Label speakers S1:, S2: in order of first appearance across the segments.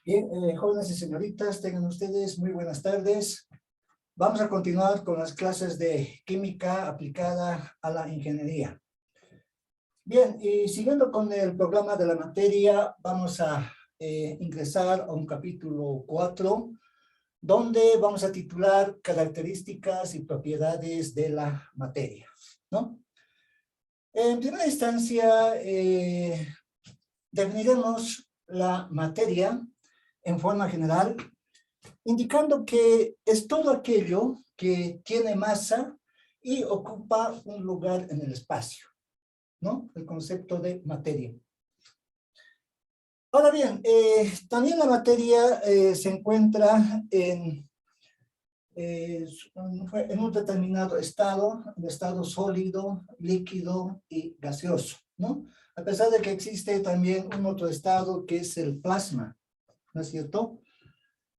S1: Bien, jóvenes y señoritas, tengan ustedes muy buenas tardes. Vamos a continuar con las clases de química aplicada a la ingeniería. Bien, y siguiendo con el programa de la materia, vamos a ingresar a un capítulo 4, donde vamos a titular características y propiedades de la materia, ¿no? En primera instancia, definiremos la materia en forma general, indicando que es todo aquello que tiene masa y ocupa un lugar en el espacio, ¿no? El concepto de materia. Ahora bien, también la materia se encuentra en un determinado estado, el estado sólido, líquido y gaseoso, ¿no? A pesar de que existe también un otro estado que es el plasma, ¿no es cierto?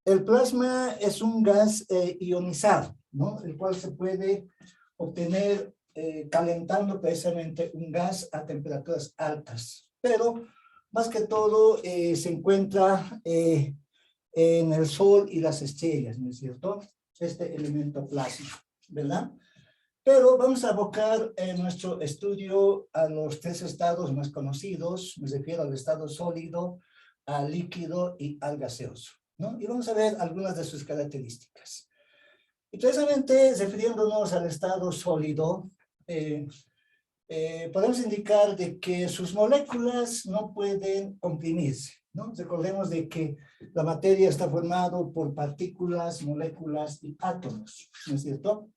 S1: El plasma es un gas ionizado, ¿no? El cual se puede obtener calentando precisamente un gas a temperaturas altas. Pero más que todo se encuentra en el Sol y las estrellas, ¿no es cierto? Este elemento plasma, ¿verdad? Pero vamos a abocar nuestro estudio a los tres estados más conocidos, me refiero al estado sólido, al líquido y al gaseoso, ¿no? Y vamos a ver algunas de sus características. Y precisamente refiriéndonos al estado sólido, podemos indicar de que sus moléculas no pueden comprimirse, ¿no? Recordemos de que la materia está formada por partículas, moléculas y átomos, ¿no es cierto?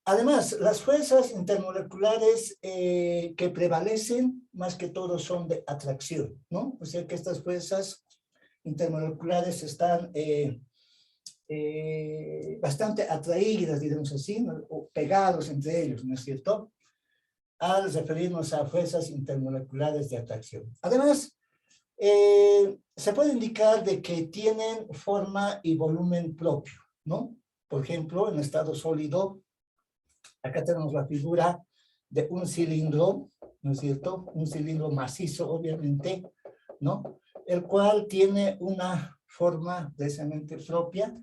S1: Además, las fuerzas intermoleculares que prevalecen, más que todo, son de atracción, ¿no? O sea que estas fuerzas intermoleculares están bastante atraídas, digamos así, ¿no? O pegados entre ellos, ¿no es cierto? Al referirnos a fuerzas intermoleculares de atracción. Además, se puede indicar de que tienen forma y volumen propio, ¿no? Por ejemplo, en estado sólido, acá tenemos la figura de un cilindro, ¿no es cierto? Un cilindro macizo, obviamente, ¿no? El cual tiene una forma precisamente propia,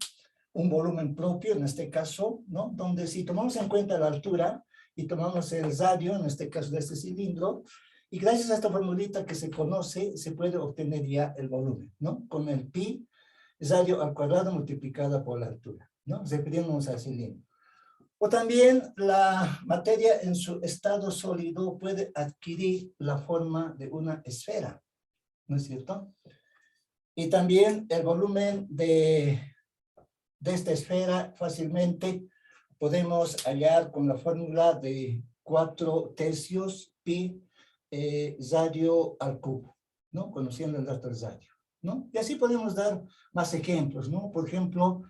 S1: un volumen propio, en este caso, ¿no? Donde si tomamos en cuenta la altura y tomamos el radio, en este caso de este cilindro, y gracias a esta formulita que se conoce, se puede obtener ya el volumen, ¿no? Con el pi, radio al cuadrado multiplicada por la altura, ¿no? Refiriéndonos al cilindro. O también la materia en su estado sólido puede adquirir la forma de una esfera, ¿no es cierto? Y también el volumen de esta esfera fácilmente podemos hallar con la fórmula de 4/3 pi radio al cubo, ¿no? Conociendo el dato del radio, ¿no? Y así podemos dar más ejemplos, ¿no? Por ejemplo,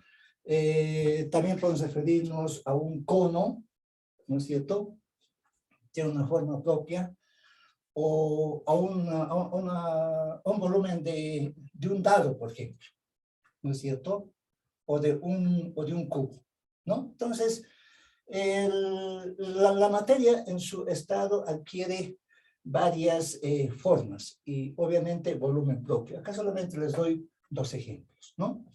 S1: también podemos referirnos a un cono, ¿no es cierto? Tiene una forma propia, o a un volumen de un dado, por ejemplo, ¿no es cierto? O de un cubo, ¿no? Entonces, la materia en su estado adquiere varias formas y obviamente volumen propio. Acá solamente les doy dos ejemplos, ¿no?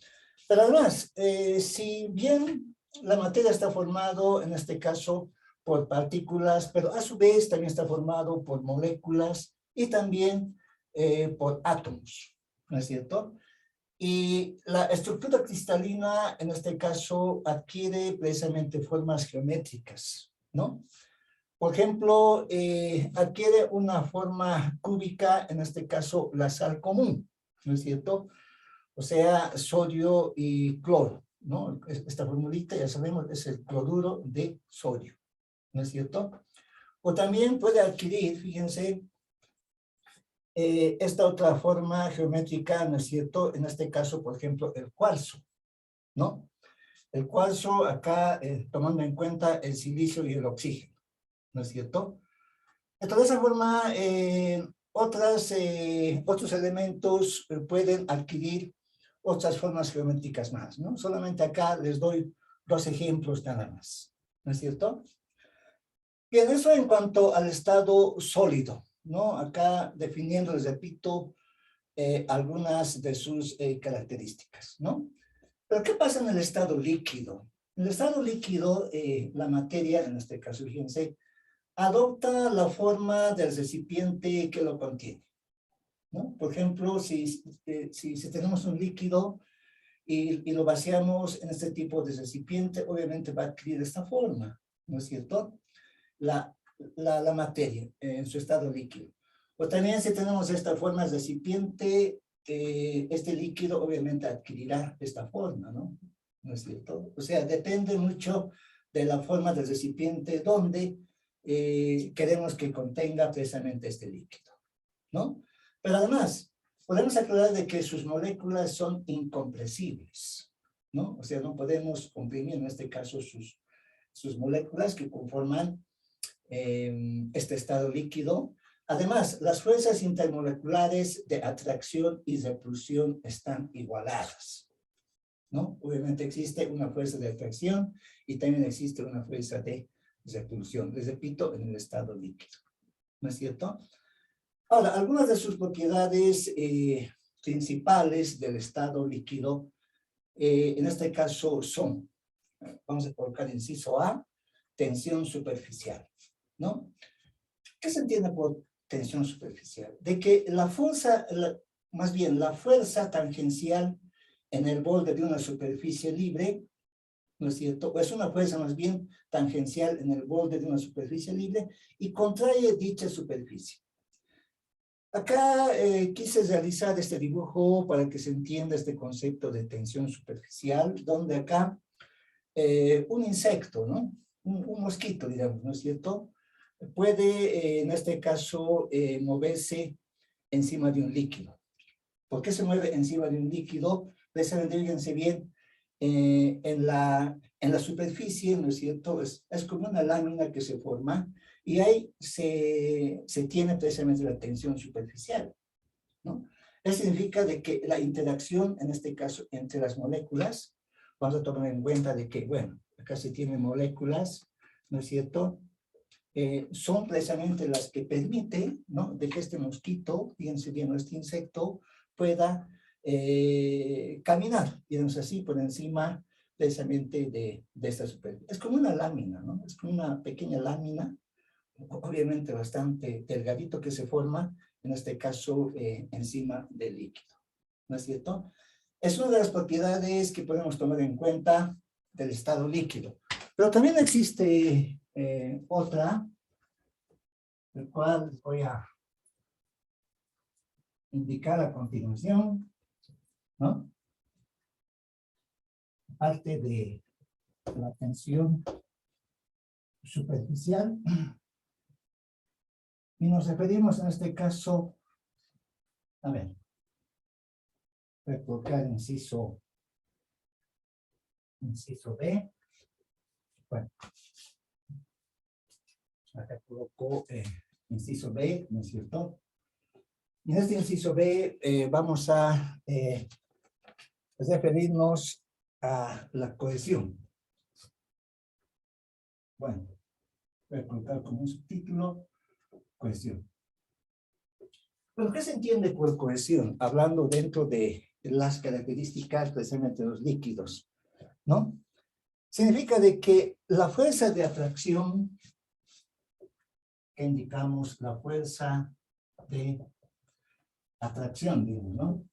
S1: Pero además, si bien la materia está formado, en este caso, por partículas, pero a su vez también está formado por moléculas y también por átomos, ¿no es cierto? Y la estructura cristalina, en este caso, adquiere precisamente formas geométricas, ¿no? Por ejemplo, adquiere una forma cúbica, en este caso, la sal común, ¿no es cierto? O sea, sodio y cloro, ¿no? Esta formulita, ya sabemos, es el cloruro de sodio, ¿no es cierto? O también puede adquirir, fíjense, esta otra forma geométrica, ¿no es cierto? En este caso, por ejemplo, el cuarzo, ¿no? El cuarzo acá, tomando en cuenta el silicio y el oxígeno, ¿no es cierto? Entonces, de esa forma, otros elementos pueden adquirir otras formas geométricas más, ¿no? Solamente acá les doy dos ejemplos nada más, ¿no es cierto? Bien, eso en cuanto al estado sólido, ¿no? Acá definiendo, les repito, algunas de sus características, ¿no? Pero ¿qué pasa en el estado líquido? En el estado líquido, la materia, en este caso, fíjense, adopta la forma del recipiente que lo contiene, ¿no? Por ejemplo, si tenemos un líquido y lo vaciamos en este tipo de recipiente, obviamente va a adquirir esta forma, ¿no es cierto? La materia en su estado líquido. O también si tenemos esta forma de recipiente, este líquido obviamente adquirirá esta forma, ¿no? ¿No es cierto? O sea, depende mucho de la forma del recipiente donde queremos que contenga precisamente este líquido, ¿no? Pero además, podemos aclarar de que sus moléculas son incompresibles, ¿no? O sea, no podemos comprimir en este caso sus moléculas que conforman este estado líquido. Además, las fuerzas intermoleculares de atracción y repulsión están igualadas, ¿no? Obviamente existe una fuerza de atracción y también existe una fuerza de repulsión. Les repito, en el estado líquido, ¿no es cierto? Ahora, algunas de sus propiedades principales del estado líquido, en este caso son, vamos a colocar inciso A, tensión superficial, ¿no? ¿Qué se entiende por tensión superficial? De que la fuerza, más bien la fuerza tangencial en el borde de una superficie libre, ¿no es cierto? O es una fuerza más bien tangencial en el borde de una superficie libre y contrae dicha superficie. Acá quise realizar este dibujo para que se entienda este concepto de tensión superficial, donde acá un insecto, ¿no? Un mosquito, digamos, ¿no es cierto? Puede, en este caso, moverse encima de un líquido. ¿Por qué se mueve encima de un líquido? Precisamente, fíjense bien, en la superficie, ¿no es cierto? Es como una lámina que se forma y ahí se tiene precisamente la tensión superficial, ¿no? Eso significa de que la interacción, en este caso, entre las moléculas, vamos a tomar en cuenta de que, bueno, acá se tienen moléculas, ¿no es cierto? Son precisamente las que permiten, ¿no? De que este mosquito, fíjense bien, este insecto, pueda caminar, digamos así, por encima precisamente de esta superficie. Es como una lámina, ¿no? Es como una pequeña lámina, obviamente bastante delgadito que se forma, en este caso, encima del líquido, ¿no es cierto? Es una de las propiedades que podemos tomar en cuenta del estado líquido. Pero también existe otra, el cual voy a indicar a continuación, ¿no? Parte de la tensión superficial. Y nos referimos en este caso, a ver, voy a colocar inciso B. Bueno, acá coloco inciso B, ¿no es cierto? En este inciso B vamos a referirnos a la cohesión. Bueno, voy a colocar como un subtítulo, cohesión. Bueno, ¿qué se entiende por cohesión? Hablando dentro de las características precisamente de los líquidos, ¿no? Significa de que la fuerza de atracción, que indicamos la fuerza de atracción, digamos, ¿no?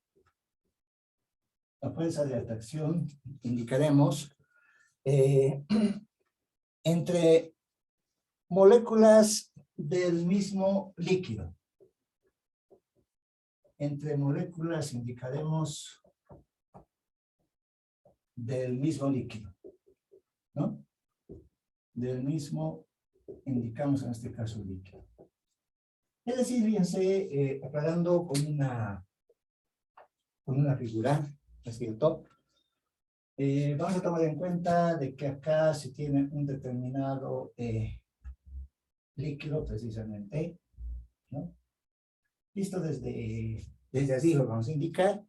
S1: La fuerza de atracción indicaremos entre moléculas del mismo líquido. Entre moléculas indicaremos del mismo líquido, ¿no? Del mismo, indicamos en este caso líquido. Es decir, fíjense, aclarando con una figura, ¿no es cierto? Vamos a tomar en cuenta de que acá se tiene un determinado líquido precisamente, ¿no? Listo, desde así lo vamos a indicar,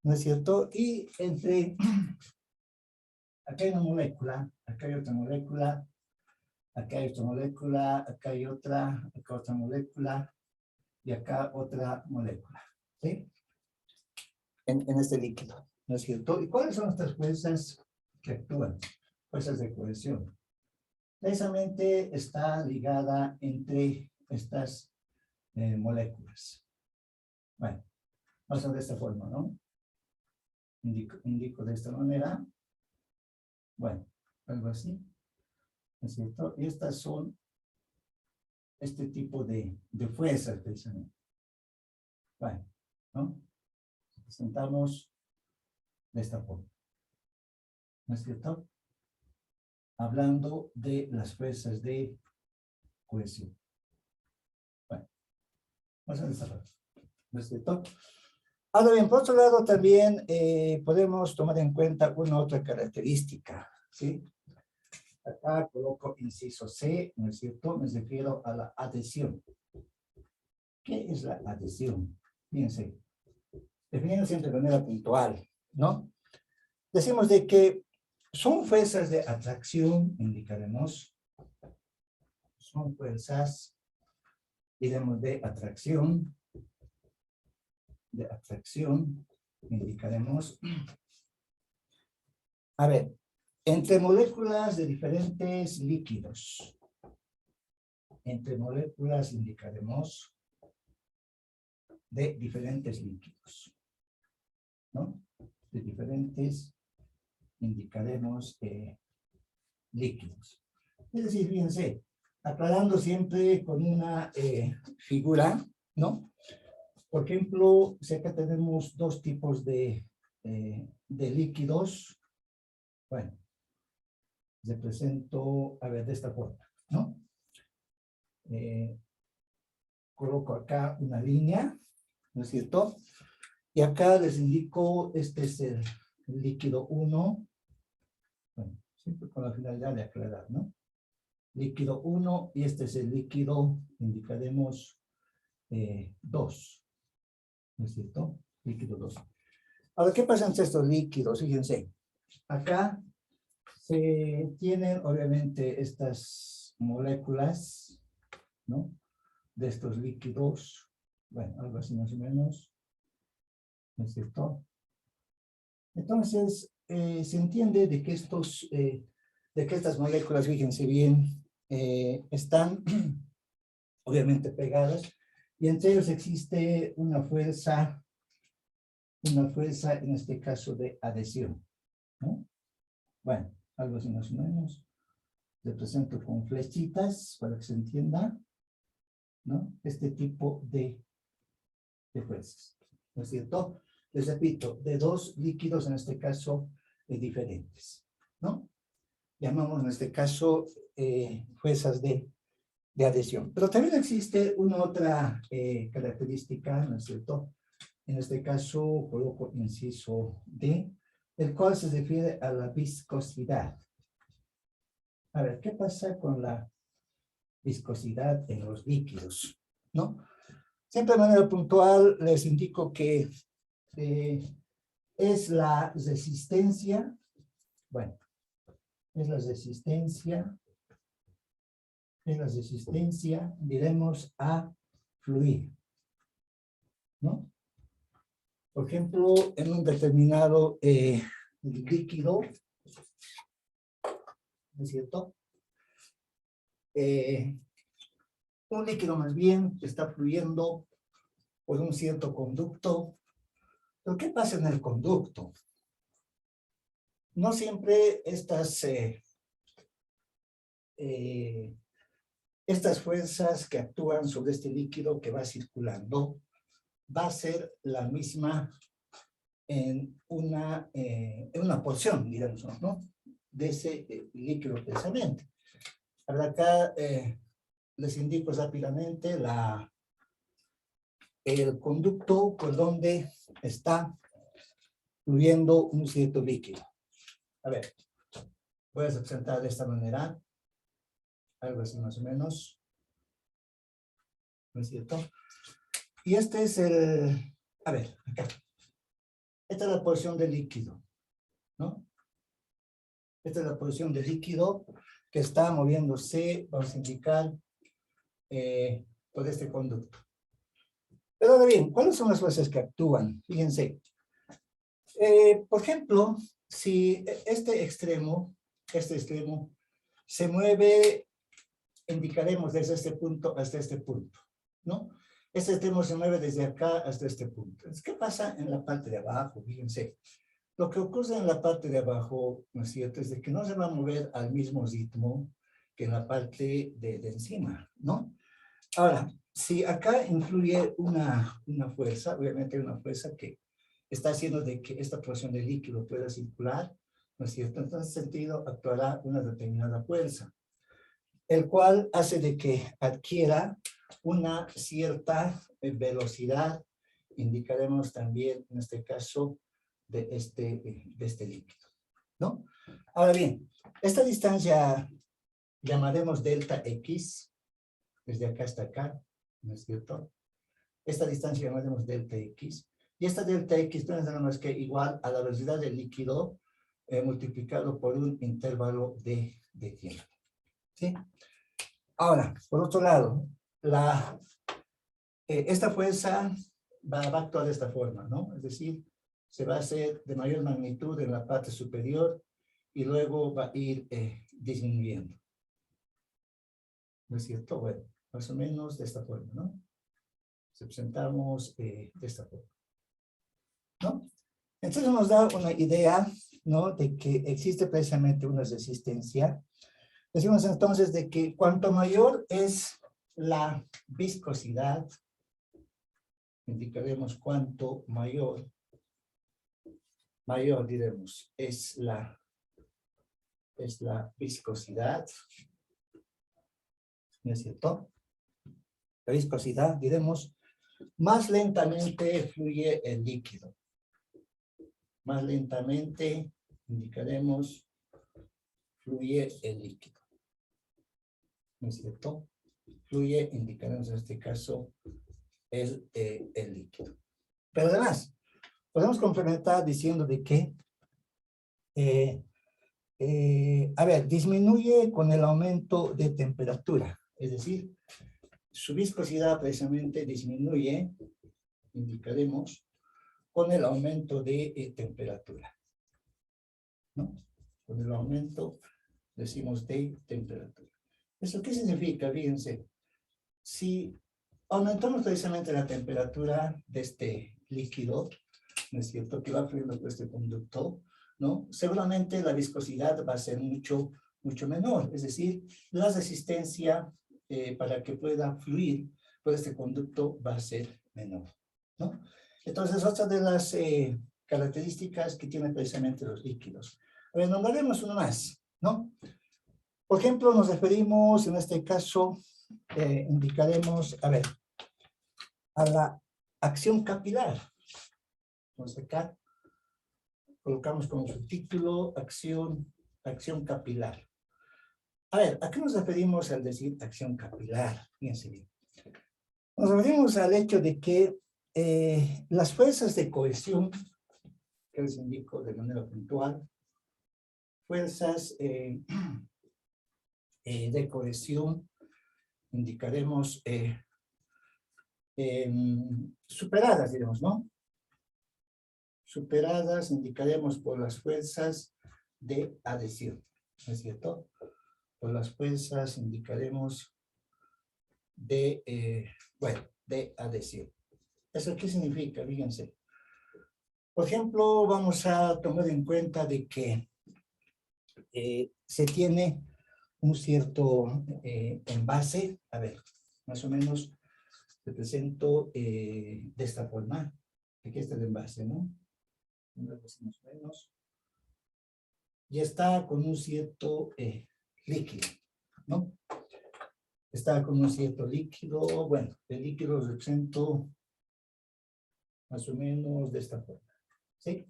S1: ¿no es cierto? Y entre, acá hay una molécula, acá hay otra molécula, acá hay otra molécula, acá hay otra, acá otra molécula, y acá otra molécula, ¿sí? en este líquido, ¿no es cierto? ¿Y cuáles son estas fuerzas que actúan? Fuerzas de cohesión. Precisamente está ligada entre estas moléculas. Bueno, vamos a ver de esta forma, ¿no? Indico de esta manera. Bueno, algo así, ¿no es cierto? Y estas son este tipo de fuerzas, precisamente. Bueno, ¿no? Presentamos de esta forma, ¿no es cierto? Hablando de las fuerzas de cohesión. Bueno, vamos a desarrollar, ¿no es cierto? Ahora bien, por otro lado también podemos tomar en cuenta una otra característica, ¿sí? Acá coloco inciso C, ¿no es cierto? Me refiero a la adhesión. ¿Qué es la adhesión? Fíjense, definiendo siempre de manera puntual, ¿no? Decimos de que son fuerzas de atracción, indicaremos, son fuerzas, diremos, de atracción, indicaremos, a ver, entre moléculas de diferentes líquidos, entre moléculas indicaremos de diferentes líquidos, ¿no? De diferentes indicaremos líquidos. Es decir, fíjense, aclarando siempre con una figura, ¿no? Por ejemplo, si acá tenemos dos tipos de líquidos, bueno, represento, a ver, de esta forma, ¿no? Coloco acá una línea, ¿no es cierto? Y acá les indico, este es el líquido 1, bueno, siempre con la finalidad de aclarar, ¿no? Líquido 1 y este es el líquido, indicaremos 2, ¿no es cierto? Líquido 2. Ahora, ¿qué pasa entre estos líquidos? Fíjense, acá se tienen obviamente estas moléculas, ¿no? De estos líquidos, bueno, algo así más o menos, ¿no es cierto? Entonces, se entiende de que estas moléculas, fíjense bien, están obviamente pegadas, y entre ellos existe una fuerza en este caso de adhesión, ¿no? Bueno, algo así más o menos. Represento con flechitas para que se entienda, ¿no? Este tipo de fuerzas, ¿no es cierto? Les repito, de dos líquidos en este caso diferentes, ¿no? Llamamos en este caso fuerzas de adhesión. Pero también existe una otra característica, ¿no es cierto? En este caso coloco inciso D, el cual se refiere a la viscosidad. A ver, ¿qué pasa con la viscosidad en los líquidos? ¿No? Siempre de manera puntual les indico que es la resistencia, bueno, es la resistencia, diremos, a fluir, ¿no? Por ejemplo, en un determinado líquido, ¿no es cierto? Un líquido más bien está fluyendo por un cierto conducto. ¿Pero qué pasa en el conducto? No siempre estas fuerzas que actúan sobre este líquido que va circulando va a ser la misma en una porción, digamos, ¿no? De ese líquido precisamente. Ahora acá les indico rápidamente el conducto por donde está fluyendo un cierto líquido. A ver, voy a representar de esta manera, algo así más o menos, ¿no es cierto? Y este es a ver, acá. Esta es la porción de líquido, ¿no? Esta es la porción de líquido que está moviéndose, vamos a indicar, por este conducto. Pero ahora bien, ¿cuáles son las fuerzas que actúan? Fíjense, Por ejemplo, si este extremo se mueve, indicaremos desde este punto hasta este punto, ¿no? Este extremo se mueve desde acá hasta este punto. Entonces, ¿qué pasa en la parte de abajo? Fíjense, lo que ocurre en la parte de abajo, ¿no es cierto?, es de que no se va a mover al mismo ritmo que en la parte de encima, ¿no? Ahora, si acá influye una fuerza, obviamente una fuerza que está haciendo de que esta porción de líquido pueda circular, ¿no es cierto? En ese sentido, actuará una determinada fuerza, el cual hace de que adquiera una cierta velocidad, indicaremos también en este caso de este líquido, ¿no? Ahora bien, esta distancia llamaremos delta X, desde acá hasta acá, ¿no es cierto? Esta distancia llamaremos delta X, y esta delta X no es nada más que igual a la velocidad del líquido multiplicado por un intervalo de tiempo, ¿sí? Ahora, por otro lado, esta fuerza va a actuar de esta forma, ¿no? Es decir, se va a hacer de mayor magnitud en la parte superior y luego va a ir disminuyendo. ¿No es cierto? Bueno, más o menos de esta forma, ¿no? Representamos de esta forma, ¿no? Entonces nos da una idea, ¿no?, de que existe precisamente una resistencia. Decimos entonces de que cuanto mayor es la viscosidad, indicaremos cuanto mayor diremos, es la viscosidad, ¿no es cierto? La viscosidad, diremos, más lentamente fluye el líquido. Más lentamente, indicaremos, fluye el líquido. ¿No es cierto? Fluye, indicaremos en este caso, el líquido. Pero además, podemos complementar diciendo de que, a ver, disminuye con el aumento de temperatura. Es decir, su viscosidad precisamente disminuye, indicaremos, con el aumento de temperatura, ¿no? Con el aumento, decimos, de temperatura. ¿Eso qué significa? Fíjense, si aumentamos precisamente la temperatura de este líquido, ¿no es cierto?, que va fluyendo por este conducto, ¿no? Seguramente la viscosidad va a ser mucho menor, es decir, la resistencia para que pueda fluir por este conducto va a ser menor, ¿no? Entonces, otra de las características que tienen precisamente los líquidos. A ver, nombraremos uno más, ¿no? Por ejemplo, nos referimos, en este caso, indicaremos, a ver, a la acción capilar. Entonces acá colocamos como subtítulo acción capilar. A ver, ¿a qué nos referimos al decir acción capilar? Fíjense bien. Nos referimos al hecho de que las fuerzas de cohesión, que les indico de manera puntual, fuerzas de cohesión, indicaremos superadas, diremos, ¿no? Superadas, indicaremos por las fuerzas de adhesión, ¿no es cierto? Por las fuerzas indicaremos de, bueno, de adhesión. ¿Eso qué significa? Fíjense. Por ejemplo, vamos a tomar en cuenta de que se tiene un cierto envase. A ver, más o menos te presento de esta forma. Aquí está el envase, ¿no? Más o menos. Y está con un cierto líquido, ¿no? Está con un cierto líquido. Bueno, el líquido lo represento más o menos de esta forma, ¿sí?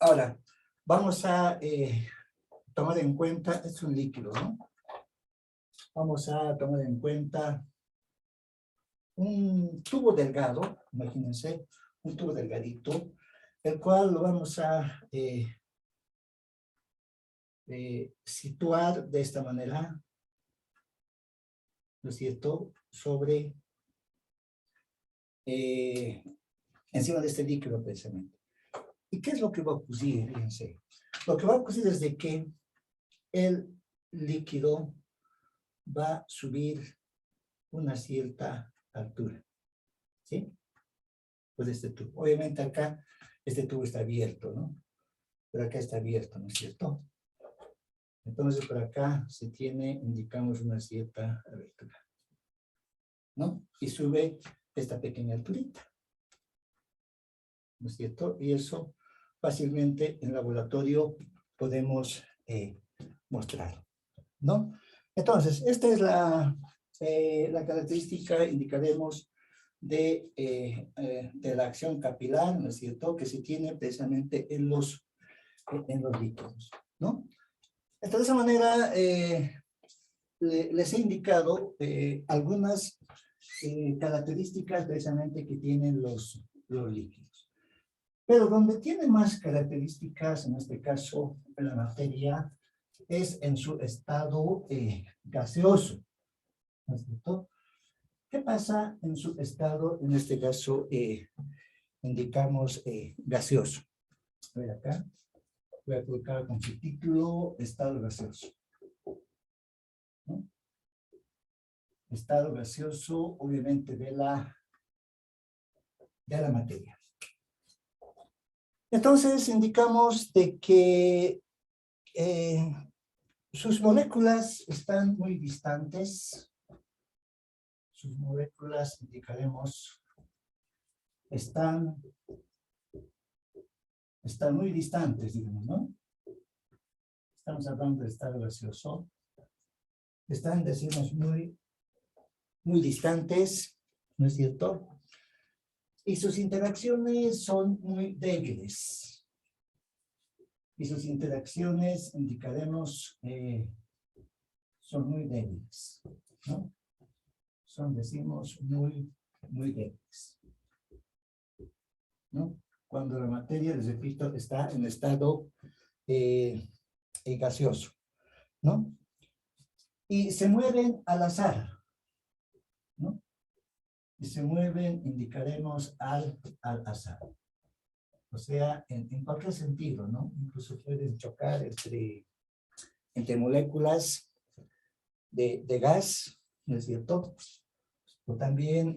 S1: Ahora, vamos a tomar en cuenta, es un líquido, ¿no? Vamos a tomar en cuenta un tubo delgado, imagínense, un tubo delgadito, el cual lo vamos a situar de esta manera, ¿no es cierto?, sobre, encima de este líquido precisamente. ¿Y qué es lo que va a ocurrir? Fíjense. Lo que va a ocurrir es de que el líquido va a subir una cierta altura, ¿sí? Pues este tubo. Obviamente acá, este tubo está abierto, ¿no? Pero acá está abierto, ¿no es cierto? Entonces, por acá se tiene, indicamos, una cierta abertura, ¿no? Y sube esta pequeña alturita, ¿no es cierto? Y eso fácilmente en laboratorio podemos mostrar, ¿no? Entonces, esta es la característica, indicaremos, de la acción capilar, ¿no es cierto?, que se tiene precisamente en los líquidos, ¿no? Entonces, de esa manera, les he indicado algunas características precisamente que tienen los líquidos. Pero donde tiene más características, en este caso, la materia, es en su estado gaseoso, ¿no es cierto? ¿Qué pasa en su estado, en este caso, indicamos gaseoso? A ver acá, voy a colocar con su título, estado gaseoso, ¿no? Estado gaseoso, obviamente, de la materia. Entonces, indicamos de que sus moléculas están muy distantes. Sus moléculas, indicaremos, están muy distantes, digamos, ¿no? Estamos hablando de estado gaseoso. Están, decimos, muy distantes, ¿no es cierto? Y sus interacciones son muy débiles. Y sus interacciones, indicaremos, son muy débiles, ¿no? Son, decimos, muy débiles, ¿no? Cuando la materia, les repito, está en estado gaseoso, ¿no? Y se mueven al azar, ¿no? Y se mueven, indicaremos, al azar. O sea, en cualquier sentido, ¿no? Incluso pueden chocar entre moléculas de gas, ¿no es cierto? O también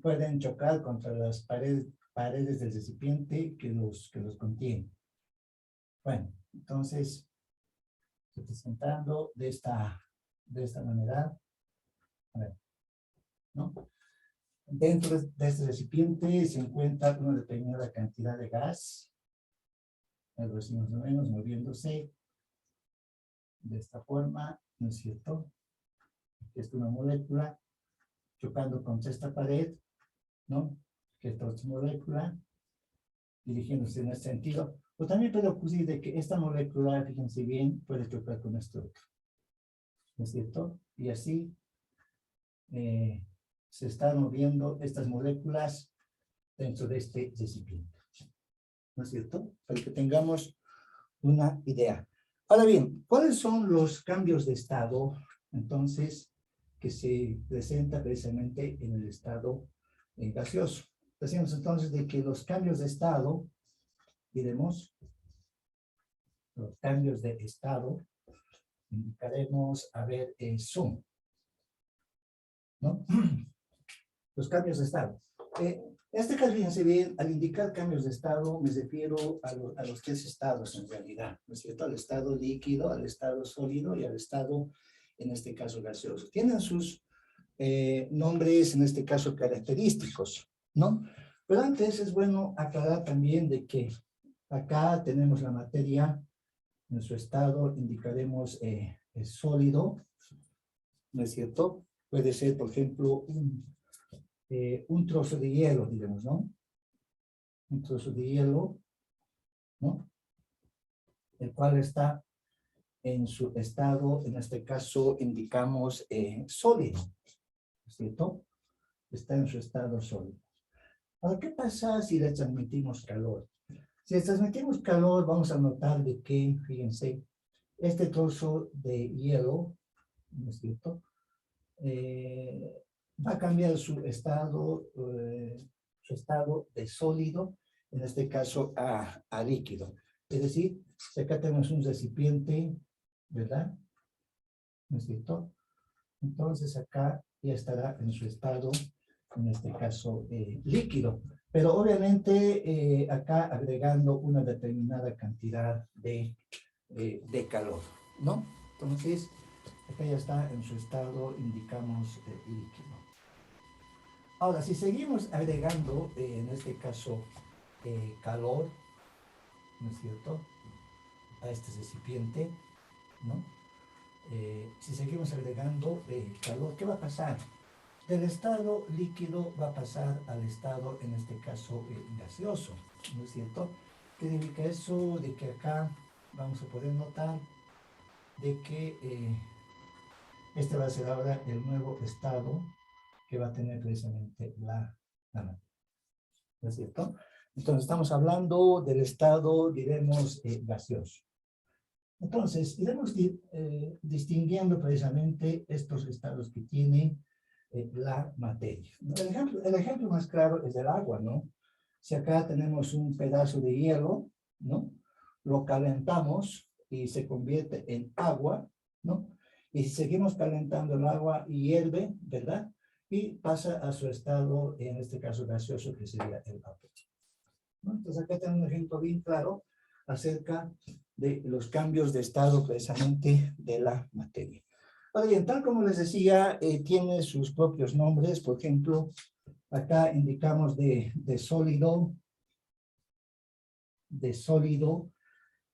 S1: pueden chocar contra las paredes del recipiente que los contienen. Bueno, entonces, representando de esta manera, a ver, ¿no? Dentro de este recipiente se encuentra una determinada cantidad de gas, algo así más o menos, moviéndose de esta forma, ¿no es cierto? Aquí está una molécula chocando contra esta pared, ¿no? Que esta otra molécula dirigiéndose en este sentido. O también puede ocurrir de que esta molécula, fíjense bien, puede chocar con esto otro, ¿no es cierto? Y así se están moviendo estas moléculas dentro de este recipiente, ¿no es cierto? Para que tengamos una idea. Ahora bien, ¿cuáles son los cambios de estado, entonces, que se presenta precisamente en el estado gaseoso? Decimos entonces de que los cambios de estado, diremos, los cambios de estado, indicaremos, a ver, son, ¿no? Los cambios de estado. En este caso, fíjense bien, al indicar cambios de estado, me refiero a los tres estados en realidad, ¿no es cierto? Al estado líquido, al estado sólido y al estado, en este caso, gaseoso. Tienen sus nombres, en este caso, característicos, ¿no? Pero antes es bueno aclarar también de que acá tenemos la materia en su estado, indicaremos sólido, ¿no es cierto? Puede ser, por ejemplo, un trozo de hielo, digamos, ¿no? Un trozo de hielo, ¿no? El cual está en su estado, en este caso, indicamos sólido, ¿no es cierto? Está en su estado sólido. Ahora, ¿qué pasa si le transmitimos calor? Si le transmitimos calor, vamos a notar de que, fíjense, este trozo de hielo, ¿no es cierto? Va a cambiar su estado de sólido en este caso, a líquido. Es decir, si acá tenemos un recipiente, ¿verdad? ¿No es cierto? Entonces acá ya estará en su estado, en este caso, líquido. Pero obviamente acá agregando una determinada cantidad de calor, ¿no? Entonces, acá ya está en su estado, indicamos, líquido. Ahora, si seguimos agregando, en este caso, calor, ¿no es cierto?, a este recipiente, ¿no? Si seguimos agregando calor, ¿qué va a pasar? Del estado líquido va a pasar al estado, en este caso, gaseoso, ¿no es cierto? ¿Qué significa eso? De que acá vamos a poder notar de que este va a ser ahora el nuevo estado que va a tener precisamente la materia, ¿no es cierto? Entonces estamos hablando del estado, diremos, gaseoso. Entonces, iremos distinguiendo precisamente estos estados que tiene la materia. El ejemplo más claro es el agua, ¿no? Si acá tenemos un pedazo de hielo, ¿no? Lo calentamos y se convierte en agua, ¿no? Y si seguimos calentando el agua, hierve, ¿verdad? Y pasa a su estado, en este caso gaseoso, que sería el vapor, ¿no? Entonces acá tenemos un ejemplo bien claro acerca de los cambios de estado precisamente de la materia. Ahora bien, tal como les decía, tiene sus propios nombres. Por ejemplo, acá indicamos de sólido,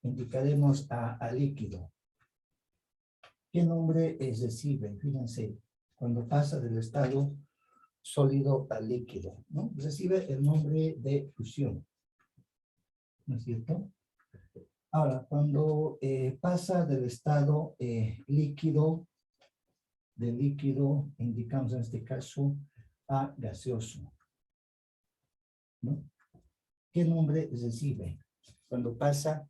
S1: indicaremos a líquido. ¿Qué nombre recibe? Fíjense, cuando pasa del estado sólido a líquido, ¿no? Recibe el nombre de fusión, ¿no es cierto? Ahora, cuando pasa del estado líquido, de líquido, indicamos en este caso a gaseoso, ¿no? ¿Qué nombre recibe cuando pasa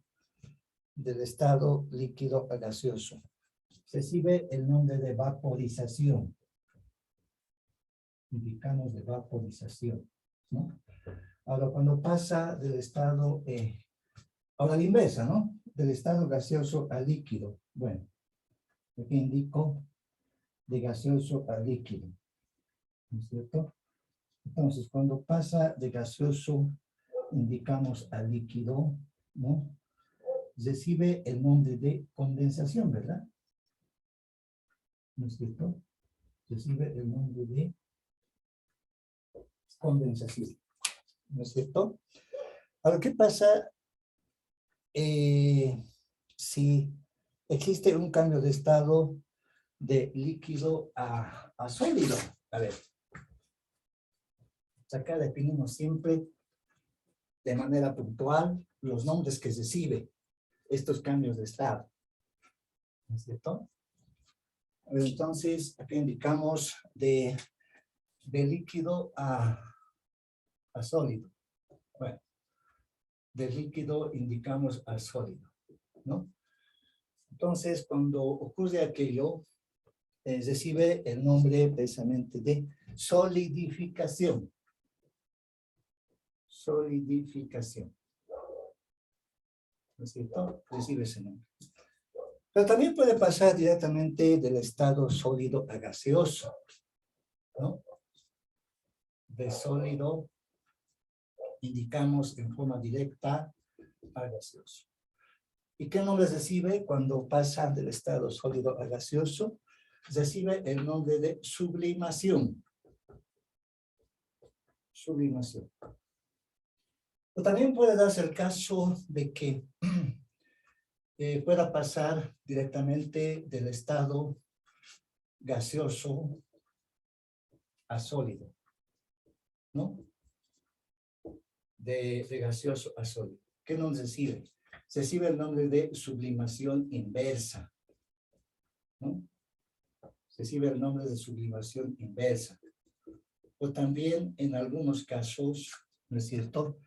S1: del estado líquido a gaseoso? Recibe el nombre de vaporización. Indicamos de vaporización, ¿no? Ahora, cuando pasa del estado, ahora la inversa, ¿no? Del estado gaseoso a líquido. Bueno, aquí indico de gaseoso a líquido, ¿no es cierto? Entonces, cuando pasa de gaseoso, indicamos a líquido, ¿no? Recibe el nombre de condensación, ¿verdad? ¿No es cierto? Recibe el nombre de condensación, ¿no es cierto? Ahora, ¿qué pasa si existe un cambio de estado de líquido a sólido? A ver, acá definimos siempre de manera puntual los nombres que recibe estos cambios de estado, ¿no es cierto? Entonces, aquí indicamos de líquido a sólido. Bueno, de líquido indicamos a sólido, ¿no? Entonces, cuando ocurre aquello, recibe el nombre precisamente de solidificación. Solidificación, ¿no es cierto? Recibe ese nombre. Pero también puede pasar directamente del estado sólido a gaseoso, ¿no? De sólido indicamos en forma directa a gaseoso. ¿Y qué nombre recibe cuando pasa del estado sólido a gaseoso? Recibe el nombre de sublimación. Sublimación. O también puede darse el caso de que pueda pasar directamente del estado gaseoso a sólido, ¿no? De gaseoso a sólido. ¿Qué nos recibe? Recibe el nombre de sublimación inversa, ¿no? Recibe el nombre de sublimación inversa. O también en algunos casos, ¿no es cierto?,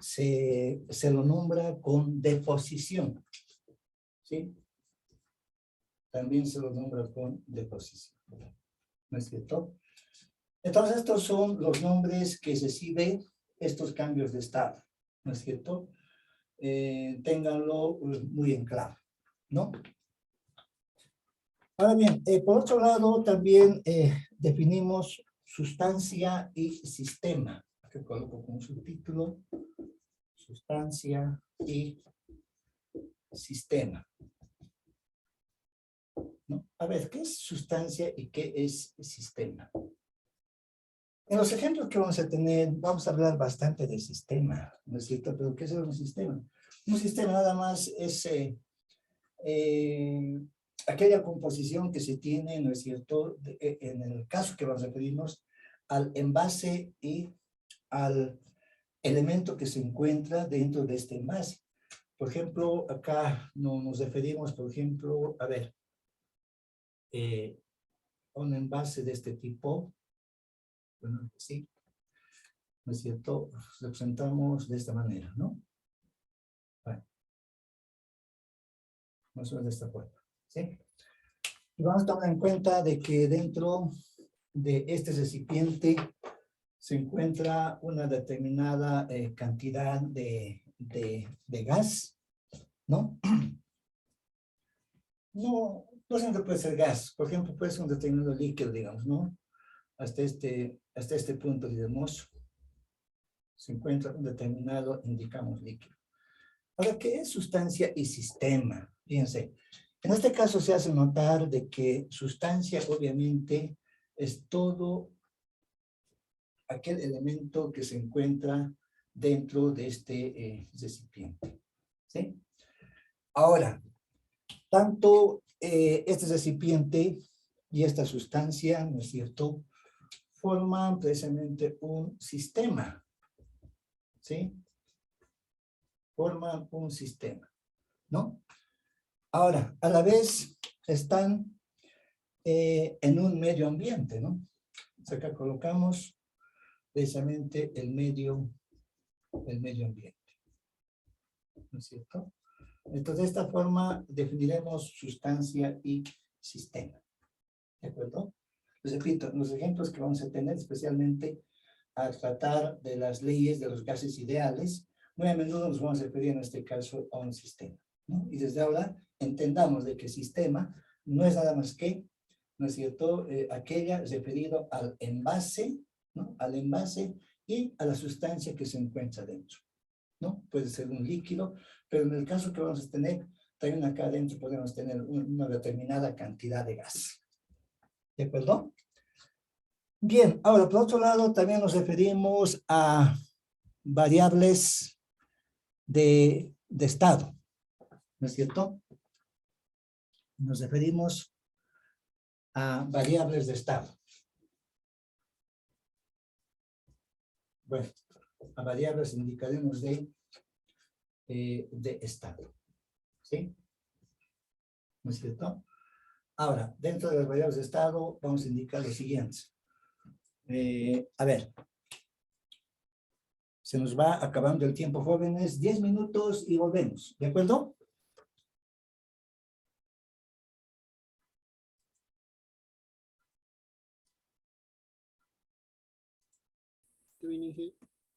S1: se lo nombra con deposición, ¿sí? También se lo nombra con deposición, ¿no es cierto? Entonces, estos son los nombres que reciben estos cambios de estado. ¿no es cierto? Ténganlo muy en claro, ¿no? Ahora bien, por otro lado, también definimos sustancia y sistema. Que coloco como subtítulo, sustancia y sistema, ¿no? A ver, ¿qué es sustancia y qué es sistema? En los ejemplos que vamos a tener, vamos a hablar bastante del sistema, ¿no es cierto? Pero ¿qué es un sistema? Un sistema nada más es aquella composición que se tiene, ¿no es cierto? En el caso que vamos a referirnos al envase y al elemento que se encuentra dentro de este envase. Por ejemplo, acá nos referimos, por ejemplo, a ver, un envase de este tipo, bueno, sí, ¿no es cierto? Representamos de esta manera, ¿no? Bueno, más o menos de esta forma, ¿sí? Y vamos a tomar en cuenta de que dentro de este recipiente se encuentra una determinada cantidad de gas, ¿no? No siempre puede ser gas, por ejemplo, puede ser un determinado líquido, digamos, ¿no? Hasta este punto, digamos, se encuentra un determinado, indicamos, líquido. Ahora, ¿qué es sustancia y sistema? Fíjense, en este caso se hace notar de que sustancia, obviamente, es todo aquel elemento que se encuentra dentro de este recipiente, ¿sí? Ahora, tanto este recipiente y esta sustancia, ¿no es cierto?, forman precisamente un sistema, ¿sí? Forman un sistema, ¿no? Ahora, a la vez están en un medio ambiente, ¿no? Entonces acá colocamos precisamente el medio ambiente, ¿no es cierto? Entonces, de esta forma definiremos sustancia y sistema, ¿de acuerdo? Les repito, los ejemplos que vamos a tener, especialmente al tratar de las leyes de los gases ideales, muy a menudo nos vamos a referir en este caso a un sistema, ¿no? Y desde ahora entendamos de que sistema no es nada más que, ¿no es cierto?, aquella referido al envase, ¿no? Al envase y a la sustancia que se encuentra dentro, ¿no? Puede ser un líquido, pero en el caso que vamos a tener, también acá adentro podemos tener una determinada cantidad de gas, ¿de acuerdo? Bien, ahora por otro lado también nos referimos a variables de estado, ¿no es cierto? Nos referimos a variables de estado. Bueno, a variables indicaremos de estado, ¿sí? ¿No es cierto? Ahora, dentro de las variables de estado vamos a indicar lo siguiente. A ver, se nos va acabando el tiempo, jóvenes. 10 minutos y volvemos, ¿de acuerdo?
S2: Do we need to